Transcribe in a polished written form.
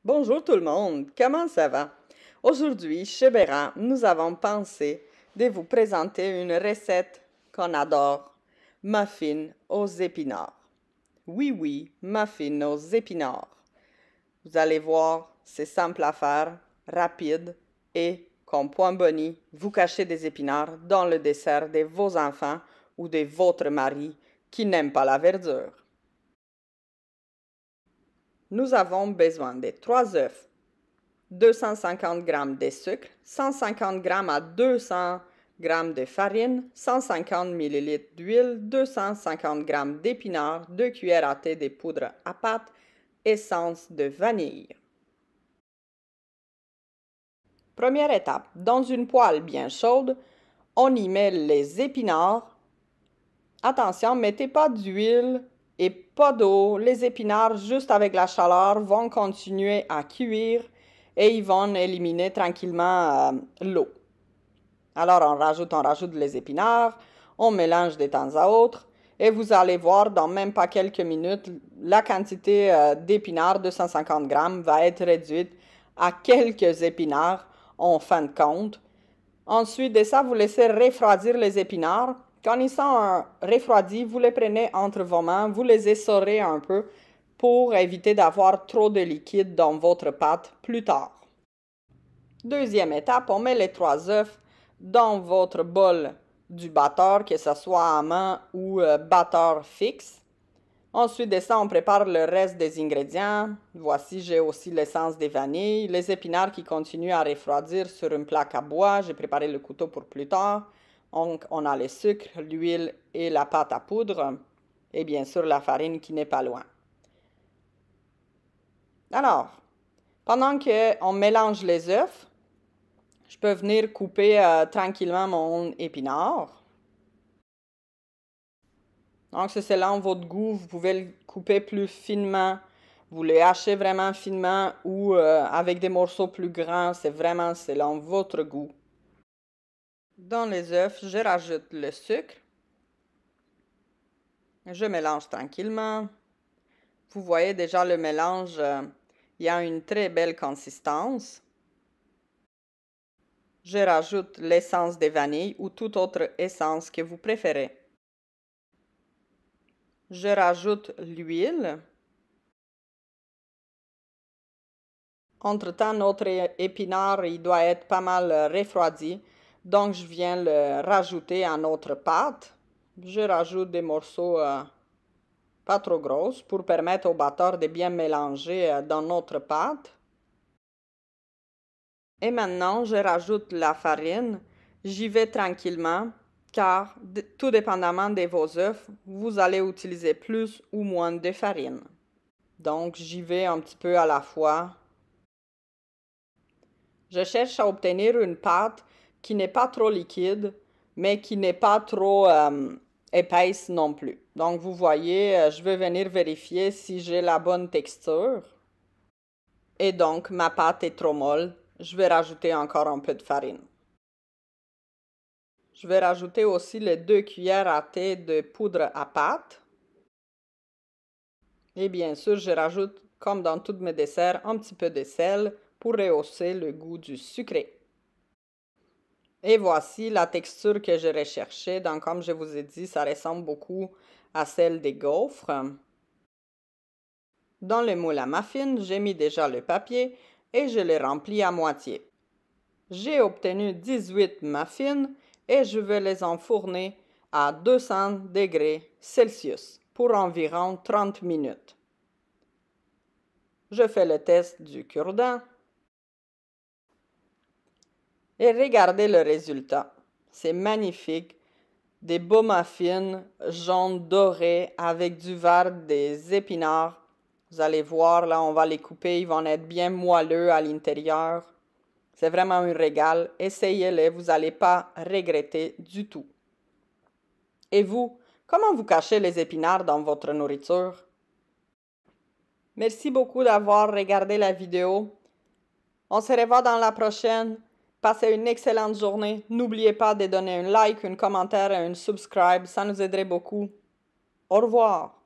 Bonjour tout le monde, comment ça va? Aujourd'hui, chez Béran, nous avons pensé de vous présenter une recette qu'on adore, muffins aux épinards. Oui, muffins aux épinards. Vous allez voir, c'est simple à faire, rapide et, comme point boni, vous cachez des épinards dans le dessert de vos enfants ou de votre mari qui n'aime pas la verdure. Nous avons besoin de 3 œufs, 250 g de sucre, 150 g à 200 g de farine, 150 ml d'huile, 250 g d'épinards, 2 cuillères à thé de poudre à pâte, essence de vanille. Première étape, dans une poêle bien chaude, on y met les épinards. Attention, mettez pas d'huile et pas d'eau. Les épinards, juste avec la chaleur, vont continuer à cuire et ils vont éliminer tranquillement l'eau. Alors on rajoute les épinards, on mélange de temps à autre et vous allez voir dans même pas quelques minutes, la quantité d'épinards, 250 g, va être réduite à quelques épinards en fin de compte. Ensuite de ça, vous laissez refroidir les épinards. Quand ils sont refroidis, vous les prenez entre vos mains, vous les essorez un peu pour éviter d'avoir trop de liquide dans votre pâte plus tard. Deuxième étape, on met les 3 œufs dans votre bol du batteur, que ce soit à main ou batteur fixe. Ensuite de ça, on prépare le reste des ingrédients. Voici, j'ai aussi l'essence de vanille, les épinards qui continuent à refroidir sur une plaque à bois. J'ai préparé le couteau pour plus tard. Donc, on a le sucre, l'huile et la pâte à poudre. Et bien sûr, la farine qui n'est pas loin. Alors, pendant qu'on mélange les œufs, je peux venir couper tranquillement mon épinard. Donc, c'est selon votre goût, vous pouvez le couper plus finement. Vous le hachez vraiment finement ou avec des morceaux plus grands, c'est vraiment selon votre goût. Dans les œufs, je rajoute le sucre. Je mélange tranquillement. Vous voyez déjà le mélange, il y a une très belle consistance. Je rajoute l'essence de vanille ou toute autre essence que vous préférez. Je rajoute l'huile. Entre-temps, notre épinard, il doit être pas mal refroidi. Donc, je viens le rajouter à notre pâte. Je rajoute des morceaux pas trop gros pour permettre au batteur de bien mélanger dans notre pâte. Et maintenant, je rajoute la farine. J'y vais tranquillement car, tout dépendamment de vos œufs, vous allez utiliser plus ou moins de farine. Donc, j'y vais un petit peu à la fois. Je cherche à obtenir une pâte qui n'est pas trop liquide, mais qui n'est pas trop épaisse non plus. Donc, vous voyez, je vais venir vérifier si j'ai la bonne texture. Et donc, ma pâte est trop molle. Je vais rajouter encore un peu de farine. Je vais rajouter aussi les 2 cuillères à thé de poudre à pâte. Et bien sûr, je rajoute, comme dans tous mes desserts, un petit peu de sel pour rehausser le goût du sucré. Et voici la texture que je recherchais. Donc, comme je vous ai dit, ça ressemble beaucoup à celle des gaufres. Dans le moule à muffins, j'ai mis déjà le papier et je l'ai rempli à moitié. J'ai obtenu 18 muffins et je vais les enfourner à 200 degrés Celsius pour environ 30 minutes. Je fais le test du cure-dent. Et regardez le résultat. C'est magnifique. Des beaux muffins jaunes dorés avec du vert, des épinards. Vous allez voir, là, on va les couper. Ils vont être bien moelleux à l'intérieur. C'est vraiment un régal. Essayez-les, vous n'allez pas regretter du tout. Et vous, comment vous cachez les épinards dans votre nourriture? Merci beaucoup d'avoir regardé la vidéo. On se revoit dans la prochaine. Passez une excellente journée. N'oubliez pas de donner un like, un commentaire et un subscribe. Ça nous aiderait beaucoup. Au revoir.